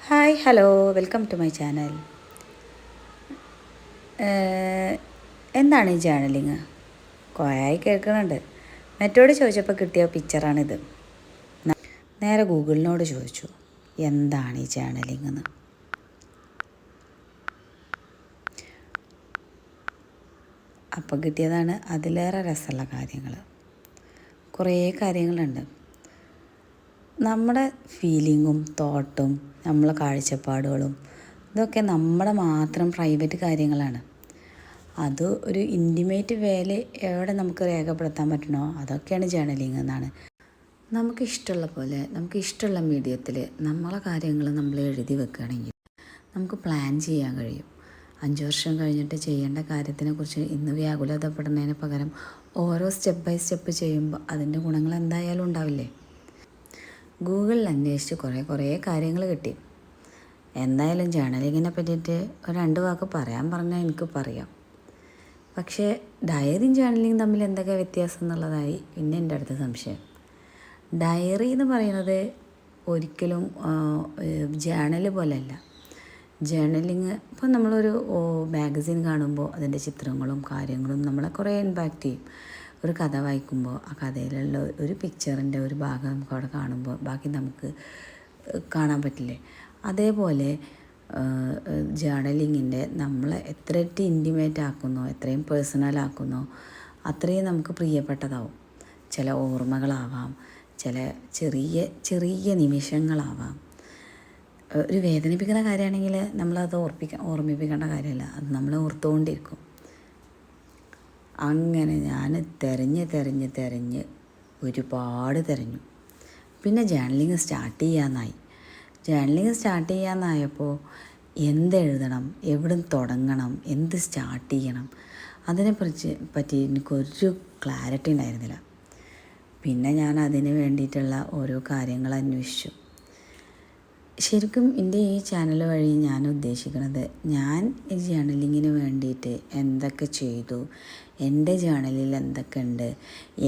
Hi hello welcome to my channel. എന്താണ് ഈ journalling? കുറേയായി കേൾക്കുന്നുണ്ട്. മറ്റോട് ചോദിച്ചപ്പോൾ കിട്ടിയ പിക്ചറാണിത്. നേരെ ഗൂഗിളിനോട് ചോദിച്ചു എന്താണ് ഈ ജേർണലിങ് എന്ന്. അപ്പം കിട്ടിയതാണ് അതിലേറെ രസമുള്ള കാര്യങ്ങൾ. കുറേ കാര്യങ്ങളുണ്ട്. നമ്മുടെ ഫീലിങ്ങും തോട്ടും നമ്മളെ കാഴ്ചപ്പാടുകളും ഇതൊക്കെ നമ്മുടെ മാത്രം പ്രൈവറ്റ് കാര്യങ്ങളാണ്. അത് ഒരു ഇൻറ്റിമേറ്റ് വേല് എവിടെ നമുക്ക് രേഖപ്പെടുത്താൻ പറ്റണോ അതൊക്കെയാണ് ജേർണലിങ് എന്നാണ്. നമുക്കിഷ്ടമുള്ള പോലെ നമുക്കിഷ്ടമുള്ള മീഡിയത്തിൽ നമ്മളെ കാര്യങ്ങൾ നമ്മൾ എഴുതി വെക്കുകയാണെങ്കിൽ നമുക്ക് പ്ലാൻ ചെയ്യാൻ കഴിയും. 5 വർഷം കഴിഞ്ഞിട്ട് ചെയ്യേണ്ട കാര്യത്തിനെക്കുറിച്ച് ഇന്ന് വ്യാകുലതപ്പെടുന്നതിന് പകരം ഓരോ സ്റ്റെപ്പ് ബൈ സ്റ്റെപ്പ് ചെയ്യുമ്പോൾ അതിൻ്റെ ഗുണങ്ങൾ എന്തായാലും ഉണ്ടാവില്ലേ? ഗൂഗിളിൽ അന്വേഷിച്ച് കുറേ കാര്യങ്ങൾ കിട്ടി. എന്തായാലും ജേർണലിങ്ങിനെ പറ്റിയിട്ട് ഒരു 2 വാക്ക് പറയാൻ പറഞ്ഞാൽ എനിക്ക് പറയാം. പക്ഷേ ഡയറിയും ജേർണലിങ്ങും തമ്മിൽ എന്തൊക്കെ വ്യത്യാസം എന്നുള്ളതായി പിന്നെ എൻ്റെ അടുത്ത് സംശയം. ഡയറി എന്ന് പറയുന്നത് ഒരിക്കലും ജേർണൽ പോലെയല്ല. ജേർണലിങ് ഇപ്പോൾ നമ്മളൊരു മാഗസിൻ കാണുമ്പോൾ അതിൻ്റെ ചിത്രങ്ങളും കാര്യങ്ങളും നമ്മളെ കുറേ ഇമ്പാക്റ്റ് ചെയ്യും. ഒരു കഥ വായിക്കുമ്പോൾ ആ കഥയിലുള്ള ഒരു പിക്ചറിൻ്റെ ഒരു ഭാഗം നമുക്ക് അവിടെ കാണുമ്പോൾ ബാക്കി നമുക്ക് കാണാൻ പറ്റില്ലേ? അതേപോലെ ജേർണലിങ്ങിൻ്റെ നമ്മളെ എത്രയിട്ട് ഇൻറ്റിമേറ്റ് ആക്കുന്നോ, എത്രയും പേഴ്സണൽ ആക്കുന്നോ അത്രയും നമുക്ക് പ്രിയപ്പെട്ടതാവും. ചില ഓർമ്മകളാവാം, ചില ചെറിയ ചെറിയ നിമിഷങ്ങളാവാം. ഒരു വേദനിപ്പിക്കുന്ന കാര്യമാണെങ്കിൽ നമ്മളത് ഓർമ്മിപ്പിക്കേണ്ട കാര്യമല്ല, അത് നമ്മൾ ഓർത്തുകൊണ്ടിരിക്കും. അങ്ങനെ ഞാൻ തിരഞ്ഞ് ഒരുപാട് തിരഞ്ഞു. പിന്നെ ജേർണലിങ് സ്റ്റാർട്ട് ചെയ്യാനായപ്പോൾ എന്തെഴുതണം, എവിടെ തുടങ്ങണം, എന്ത് സ്റ്റാർട്ട് ചെയ്യണം പറ്റി എനിക്കൊരു ക്ലാരിറ്റി ഉണ്ടായിരുന്നില്ല. പിന്നെ ഞാൻ അതിന് വേണ്ടിയിട്ടുള്ള ഓരോ കാര്യങ്ങൾ അന്വേഷിച്ചു. ശരിക്കും എൻ്റെ ഈ ചാനൽ വഴി ഞാൻ ഉദ്ദേശിക്കുന്നത്, ഞാൻ ഈ ജേർണലിങ്ങിന് വേണ്ടിയിട്ട് എന്തൊക്കെ ചെയ്തു, എൻ്റെ ജേർണലിൽ എന്തൊക്കെ ഉണ്ട്,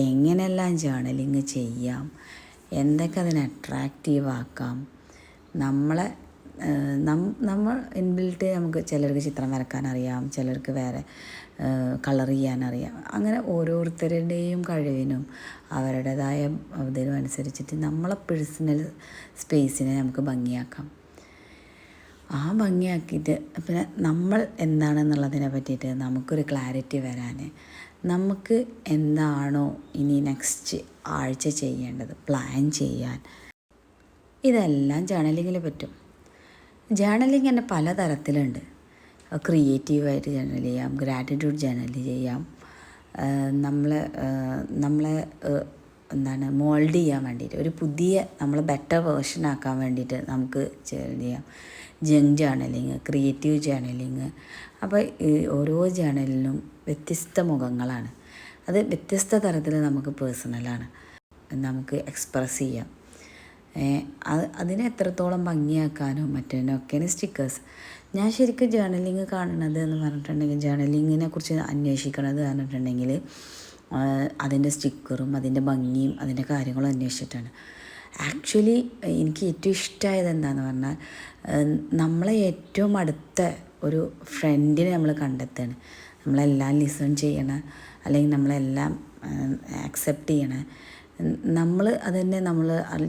എങ്ങനെയെല്ലാം ജേർണലിങ് ചെയ്യാം, എന്തൊക്കെ അതിനെ അട്രാക്റ്റീവ് ആക്കാം, നമ്മൾ ഇൻബിൽട്ട് നമുക്ക് ചിലർക്ക് ചിത്രം വരക്കാൻ അറിയാം, ചിലർക്ക് വേറെ കളർ ചെയ്യാനറിയാം. അങ്ങനെ ഓരോരുത്തരുടെയും കഴിവിനും അവരുടേതായ ഇതിനും അനുസരിച്ചിട്ട് നമ്മളെ പേഴ്സണൽ സ്പേസിനെ നമുക്ക് ഭംഗിയാക്കാം. ആ ഭംഗിയാക്കിയിട്ട് പിന്നെ നമ്മൾ എന്താണെന്നുള്ളതിനെ പറ്റിയിട്ട് നമുക്കൊരു ക്ലാരിറ്റി വരാൻ, നമുക്ക് എന്താണോ ഇനി നെക്സ്റ്റ് ആഴ്ച ചെയ്യേണ്ടത് പ്ലാൻ ചെയ്യാൻ, ഇതെല്ലാം ജേർണലിങ്ങിൽ പറ്റും. ജേർണലിങ് തന്നെ പലതരത്തിലുണ്ട്. ക്രിയേറ്റീവായിട്ട് ജേർണൽ ചെയ്യാം, ഗ്രാറ്റിറ്റ്യൂഡ് ജേർണൽ ചെയ്യാം, നമ്മളെ മോൾഡ് ചെയ്യാൻ വേണ്ടിയിട്ട് ഒരു പുതിയ നമ്മൾ ബെറ്റർ വേർഷൻ ആക്കാൻ വേണ്ടിയിട്ട് നമുക്ക് ചെയ്യാം. Junk journalling, creative journalling. അപ്പോൾ ഓരോ ജേർണലിനും വ്യത്യസ്ത മുഖങ്ങളാണ്. അത് വ്യത്യസ്ത തരത്തിൽ നമുക്ക് പേഴ്സണലാണ്, നമുക്ക് എക്സ്പ്രസ് ചെയ്യാം. അതിനെ എത്രത്തോളം ഭംഗിയാക്കാനും മറ്റൊക്കെയാണ് സ്റ്റിക്കേഴ്സ്. ഞാൻ ശരിക്കും ജേർണലിങ് കാണുന്നത് എന്ന് പറഞ്ഞിട്ടുണ്ടെങ്കിൽ, ജേർണലിങ്ങിനെ കുറിച്ച് അന്വേഷിക്കണത് പറഞ്ഞിട്ടുണ്ടെങ്കിൽ അതിൻ്റെ സ്റ്റിക്കറും അതിൻ്റെ ഭംഗിയും അതിൻ്റെ കാര്യങ്ങളും അന്വേഷിച്ചിട്ടാണ്. ആക്ച്വലി എനിക്ക് ഏറ്റവും ഇഷ്ടമായത് എന്താണെന്ന് പറഞ്ഞാൽ, നമ്മളെ ഏറ്റവും അടുത്ത ഒരു ഫ്രണ്ടിനെ നമ്മൾ കണ്ടെത്തുകയാണ്. നമ്മളെല്ലാം ലിസൺ ചെയ്യണ, അല്ലെങ്കിൽ നമ്മളെല്ലാം ആക്സെപ്റ്റ് ചെയ്യണ, നമ്മൾ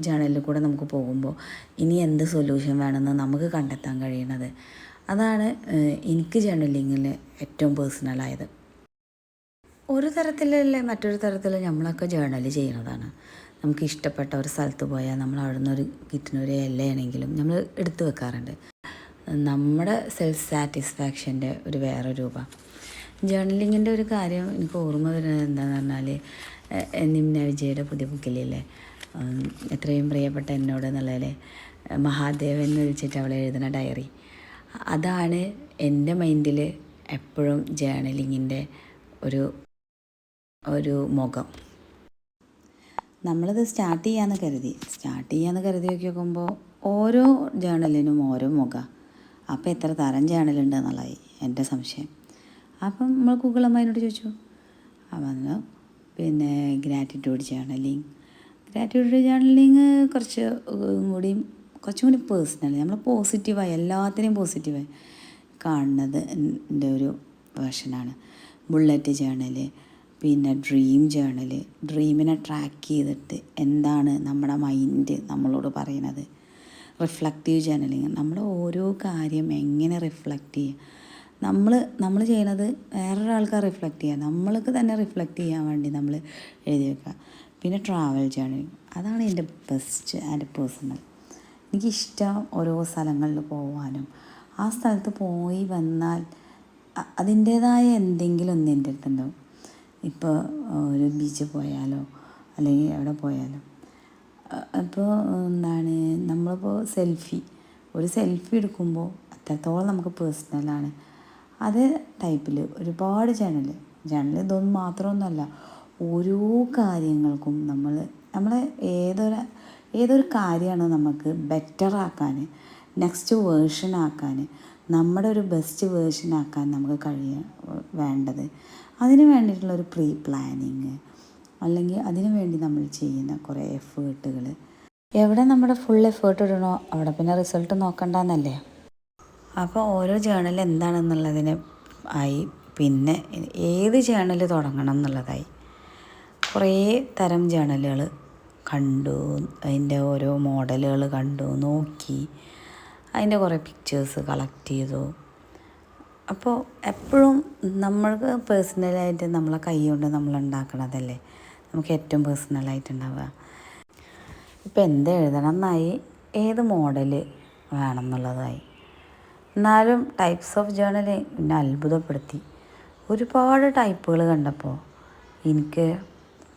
ജേർണലിൽ കൂടെ നമുക്ക് പോകുമ്പോൾ ഇനി എന്ത് സൊല്യൂഷൻ വേണമെന്ന് നമുക്ക് കണ്ടെത്താൻ കഴിയണത്. അതാണ് എനിക്ക് ജേർണലിങ്ങിൽ ഏറ്റവും പേഴ്സണലായത്. ഒരു തരത്തിലല്ലേ മറ്റൊരു തരത്തിൽ നമ്മളൊക്കെ ജേർണൽ ചെയ്യുന്നതാണ്. നമുക്ക് ഇഷ്ടപ്പെട്ട ഒരു സ്ഥലത്ത് പോയാൽ നമ്മൾ അവിടെ നിന്ന് കിട്ടുന്ന ഒരു ഇലയാണെങ്കിലും നമ്മൾ എടുത്തു വെക്കാറുണ്ട്. നമ്മുടെ സെൽഫ് സാറ്റിസ്ഫാക്ഷൻ്റെ ഒരു വേറെ രൂപം. ജേർണലിങ്ങിൻ്റെ ഒരു കാര്യം എനിക്ക് ഓർമ്മ വരുന്നത് എന്താണെന്ന് പറഞ്ഞാൽ, നിമ്ന വിജയുടെ പുതിയ ബുക്കിലില്ലേ, എത്രയും പ്രിയപ്പെട്ട എന്നോട് എന്നുള്ളതിലെ മഹാദേവൻ എന്ന് വിളിച്ചിട്ട് അവൾ എഴുതുന്ന ഡയറി, അതാണ് എൻ്റെ മൈൻഡിൽ എപ്പോഴും ജേർണലിങ്ങിൻ്റെ ഒരു മുഖം. നമ്മളത് സ്റ്റാർട്ട് ചെയ്യാമെന്ന് കരുതി നോക്കുമ്പോൾ ഓരോ ജേർണലിനും ഓരോ മുഖം. അപ്പോൾ എത്ര തരം ജേർണലുണ്ട് എന്നുള്ളതായി എൻ്റെ സംശയം. അപ്പം നമ്മൾ ഗൂഗിൾ അമ്മേനോട് ചോദിച്ചു. പറഞ്ഞു പിന്നെ ഗ്രാറ്റിറ്റ്യൂഡ് ജേർണലിങ് കുറച്ച് കൂടി കുറച്ചും കൂടി പേഴ്സണൽ, നമ്മൾ പോസിറ്റീവായി എല്ലാത്തിനെയും പോസിറ്റീവായി കാണുന്നത് എൻ്റെ ഒരു വേർഷനാണ്. ബുള്ളറ്റ് ജേണൽ, പിന്നെ ഡ്രീം ജേണൽ, ഡ്രീമിനെ ട്രാക്ക് ചെയ്തിട്ട് എന്താണ് നമ്മുടെ മൈൻഡ് നമ്മളോട് പറയണത്. റിഫ്ലക്റ്റീവ് ജേണലിങ്, നമ്മുടെ ഓരോ കാര്യം എങ്ങനെ റിഫ്ലക്റ്റ് ചെയ്യുക, നമ്മൾ ചെയ്യണത് വേറൊരാൾക്കാർ റിഫ്ലക്റ്റ് ചെയ്യുക, നമ്മൾക്ക് തന്നെ റിഫ്ലക്റ്റ് ചെയ്യാൻ വേണ്ടി നമ്മൾ എഴുതി വെക്കുക. പിന്നെ ട്രാവൽ ജേണലിങ്, അതാണ് എൻ്റെ ബെസ്റ്റ് ആൻഡ് പേഴ്സണൽ. എനിക്കിഷ്ടം ഓരോ സ്ഥലങ്ങളിൽ പോകാനും ആ സ്ഥലത്ത് പോയി വന്നാൽ അതിൻ്റേതായ എന്തെങ്കിലും ഒന്ന് എൻ്റെ അടുത്തുണ്ടാവും. ഇപ്പോൾ ഒരു ബീച്ചിൽ പോയാലോ അല്ലെങ്കിൽ എവിടെ പോയാലോ, അപ്പോൾ എന്താണ് നമ്മളിപ്പോൾ ഒരു സെൽഫി എടുക്കുമ്പോൾ അത്രത്തോളം നമുക്ക് പേഴ്സണലാണ്. അത് ടൈപ്പിൽ ഒരുപാട് ജേണൽ ഇതൊന്നും മാത്രമൊന്നുമല്ല, ഓരോ കാര്യങ്ങൾക്കും നമ്മളെ ഏതൊരു കാര്യമാണ് നമുക്ക് ബെറ്ററാക്കാൻ, നെക്സ്റ്റ് വേർഷനാക്കാൻ, നമ്മുടെ ഒരു ബെസ്റ്റ് വേർഷനാക്കാൻ നമുക്ക് വേണ്ടത്. അതിന് വേണ്ടിയിട്ടുള്ളൊരു പ്രീ പ്ലാനിങ്, അല്ലെങ്കിൽ അതിനു വേണ്ടി നമ്മൾ ചെയ്യുന്ന കുറേ എഫേർട്ടുകൾ. എവിടെ നമ്മുടെ ഫുൾ എഫേർട്ട് ഇടണോ അവിടെ പിന്നെ റിസൾട്ട് നോക്കണ്ടെന്നല്ലേ. അപ്പോൾ ഓരോ ജേണൽ എന്താണെന്നുള്ളതിന് ആയി, പിന്നെ ഏത് ജേണൽ തുടങ്ങണം എന്നുള്ളതായി. കുറേ തരം ജേണലുകൾ കണ്ടു, അതിൻ്റെ ഓരോ മോഡലുകൾ കണ്ടു, നോക്കി, അതിൻ്റെ കുറേ പിക്ചേഴ്സ് കളക്ട് ചെയ്തു. അപ്പോൾ എപ്പോഴും നമ്മൾക്ക് പേഴ്സണലായിട്ട് നമ്മളെ കൈ കൊണ്ട് നമ്മൾ ഉണ്ടാക്കണതല്ലേ നമുക്ക് ഏറ്റവും പേഴ്സണലായിട്ടുണ്ടാവുക. ഇപ്പോൾ എന്ത് എഴുതണം എന്നായി, ഏത് മോഡൽ വേണം എന്നുള്ളതായി. എന്നാലും ടൈപ്സ് ഓഫ് ജേണൽ എന്നെ അത്ഭുതപ്പെടുത്തി. ഒരുപാട് ടൈപ്പുകൾ കണ്ടപ്പോൾ എനിക്ക്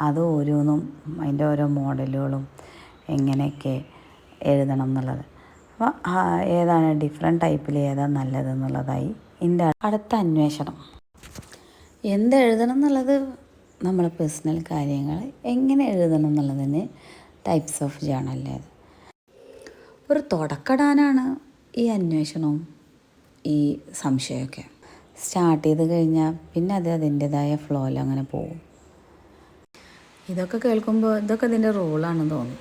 അത് ഓരോന്നും അതിൻ്റെ ഓരോ മോഡലുകളും എങ്ങനെയൊക്കെ എഴുതണം എന്നുള്ളത്, അപ്പോൾ ഏതാണ് ഡിഫറെൻറ്റ് ടൈപ്പിൽ ഏതാണ് നല്ലതെന്നുള്ളതായി എൻ്റെ അടുത്ത അന്വേഷണം. എന്തെഴുതണം എന്നുള്ളത് നമ്മളെ പേഴ്സണൽ കാര്യങ്ങൾ, എങ്ങനെ എഴുതണം എന്നുള്ളതിന് ടൈപ്സ് ഓഫ് ജേണലിലേത് ഒരു തുടക്കടാനാണ് ഈ അന്വേഷണവും ഈ സംശയമൊക്കെ. സ്റ്റാർട്ട് ചെയ്ത് കഴിഞ്ഞാൽ പിന്നെ അത് അതിൻ്റേതായ ഫ്ലോയിൽ അങ്ങനെ പോകും. ഇതൊക്കെ കേൾക്കുമ്പോൾ ഇതൊക്കെ ഇതിൻ്റെ റോളാണെന്ന് തോന്നും.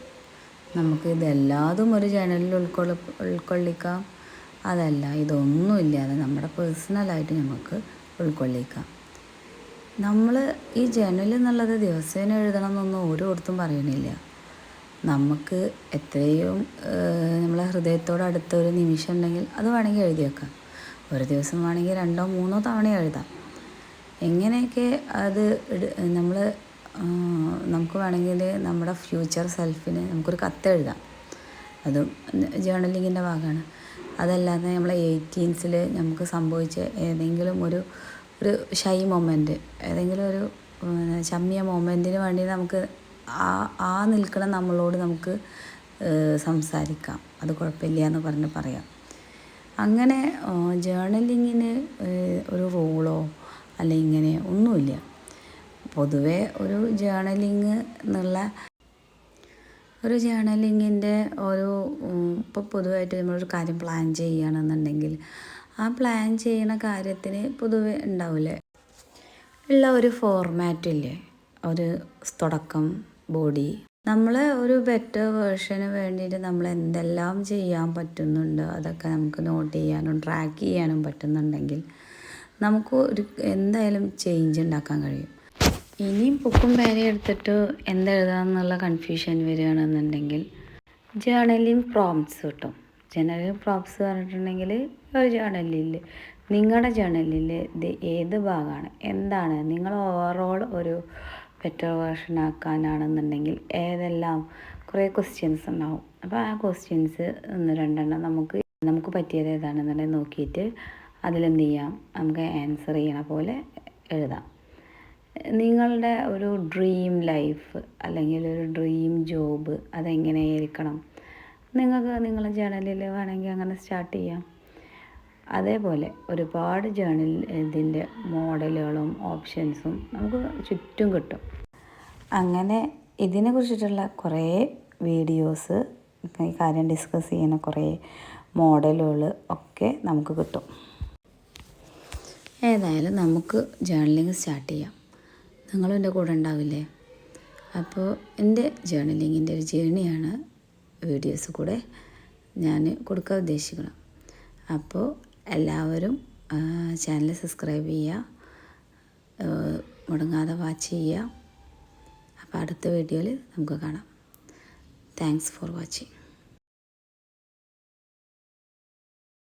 നമുക്ക് ഇതെല്ലാതും ഒരു ജേണലിൽ ഉൾക്കൊള്ളിക്കാം, അതല്ല ഇതൊന്നുമില്ലാതെ നമ്മുടെ പേഴ്സണലായിട്ട് നമുക്ക് ഉൾക്കൊള്ളിക്കാം. നമ്മൾ ഈ ജേണൽ എന്നുള്ളത് ദിവസേന എഴുതണം എന്നൊന്നും ഓരോരുത്തും പറയണില്ല. നമുക്ക് എത്രയും നമ്മളെ ഹൃദയത്തോടടുത്ത ഒരു നിമിഷം ഉണ്ടെങ്കിൽ അത് വേണമെങ്കിൽ എഴുതി വെക്കാം. ഒരു ദിവസം വേണമെങ്കിൽ 2-3 തവണ എഴുതാം. എങ്ങനെയൊക്കെ അത് നമുക്ക് വേണമെങ്കിൽ നമ്മുടെ ഫ്യൂച്ചർ സെൽഫിന് നമുക്കൊരു കത്ത് എഴുതാം, അതും ജേണലിങ്ങിൻ്റെ ഭാഗമാണ്. അതല്ലാതെ നമ്മളെ 18s നമുക്ക് സംഭവിച്ച ഏതെങ്കിലും ഒരു ഷൈ മൊമെൻറ്റ്, ഏതെങ്കിലും ഒരു ചമ്മിയ മൊമെൻറ്റിന് വേണ്ടി നമുക്ക് ആ നിൽക്കുന്ന നമ്മളോട് നമുക്ക് സംസാരിക്കാം, അത് കുഴപ്പമില്ല എന്ന് പറയാം. അങ്ങനെ ജേണലിങ്ങിന് ഒരു റൂളോ അല്ലെങ്കിൽ ഇങ്ങനെ ഒന്നുമില്ല. പൊതുവേ ഒരു ജേണലിങ്ങിൻ്റെ ഇപ്പോൾ പൊതുവായിട്ട് നമ്മളൊരു കാര്യം പ്ലാൻ ചെയ്യുകയാണെന്നുണ്ടെങ്കിൽ ആ പ്ലാൻ ചെയ്യുന്ന കാര്യത്തിന് പൊതുവെ ഉണ്ടാവില്ലേ ഉള്ള ഒരു ഫോർമാറ്റില്ലേ, ഒരു തുടക്കം, ബോഡി. നമ്മളെ ഒരു ബെറ്റർ വേർഷന് വേണ്ടിയിട്ട് നമ്മൾ എന്തെല്ലാം ചെയ്യാൻ പറ്റുന്നുണ്ട് അതൊക്കെ നമുക്ക് നോട്ട് ചെയ്യാനും ട്രാക്ക് ചെയ്യാനും പറ്റുന്നുണ്ടെങ്കിൽ നമുക്ക് എന്തായാലും ചേഞ്ച് ഉണ്ടാക്കാൻ കഴിയും. ഇനിയും ബുക്കും പേനയും എടുത്തിട്ട് എന്തെഴുതാമെന്നുള്ള കൺഫ്യൂഷൻ വരികയാണെന്നുണ്ടെങ്കിൽ ജേണലിങ് പ്രോംപ്റ്റ്സ് കിട്ടും. ജേണലിങ് പ്രോംപ്റ്റ്സ് പറഞ്ഞിട്ടുണ്ടെങ്കിൽ ഒരു ജേണലിൽ നിങ്ങളുടെ ജേണലിൽ ഇത് ഏത് ഭാഗമാണ്, എന്താണ് നിങ്ങൾ ഓവറോൾ ഒരു ബെറ്റർ വേർഷൻ ആക്കാനാണെന്നുണ്ടെങ്കിൽ ഏതെല്ലാം കുറേ ക്വസ്റ്റ്യൻസ് ഉണ്ടാവും. അപ്പോൾ ആ ക്വസ്റ്റ്യൻസ് 1-2 നമുക്ക് പറ്റിയത് ഏതാണെന്നുണ്ടെങ്കിൽ നോക്കിയിട്ട് അതിലെന്ത് ചെയ്യാം, നമുക്ക് ആൻസർ ചെയ്യണ പോലെ എഴുതാം. നിങ്ങളുടെ ഒരു ഡ്രീം ലൈഫ് അല്ലെങ്കിൽ ഒരു ഡ്രീം ജോബ് അതെങ്ങനെയായിരിക്കണം, നിങ്ങൾക്ക് നിങ്ങളുടെ ജേണലിൽ വേണമെങ്കിൽ അങ്ങനെ സ്റ്റാർട്ട് ചെയ്യാം. അതേപോലെ ഒരുപാട് ഇതിൻ്റെ മോഡലുകളും ഓപ്ഷൻസും നമുക്ക് ചുറ്റും കിട്ടും. അങ്ങനെ ഇതിനെ കുറിച്ചിട്ടുള്ള കുറേ വീഡിയോസ്, ഈ കാര്യം ഡിസ്കസ് ചെയ്യുന്ന കുറേ മോഡലുകൾ ഒക്കെ നമുക്ക് കിട്ടും. ഏതായാലും നമുക്ക് ജേണലിങ് സ്റ്റാർട്ട് ചെയ്യാം. നിങ്ങളും എൻ്റെ കൂടെ ഉണ്ടാവില്ലേ? അപ്പോൾ എൻ്റെ ജേണലിങ്ങിൻ്റെ ഒരു ജേണിയാണ് വീഡിയോസ് കൂടെ ഞാൻ കൊടുക്കാൻ ഉദ്ദേശിക്കണം. അപ്പോൾ എല്ലാവരും ചാനൽ സബ്സ്ക്രൈബ് ചെയ്യുക, മുടങ്ങാതെ വാച്ച് ചെയ്യുക. അപ്പോൾ അടുത്ത വീഡിയോയിൽ നമുക്ക് കാണാം. Thanks for watching.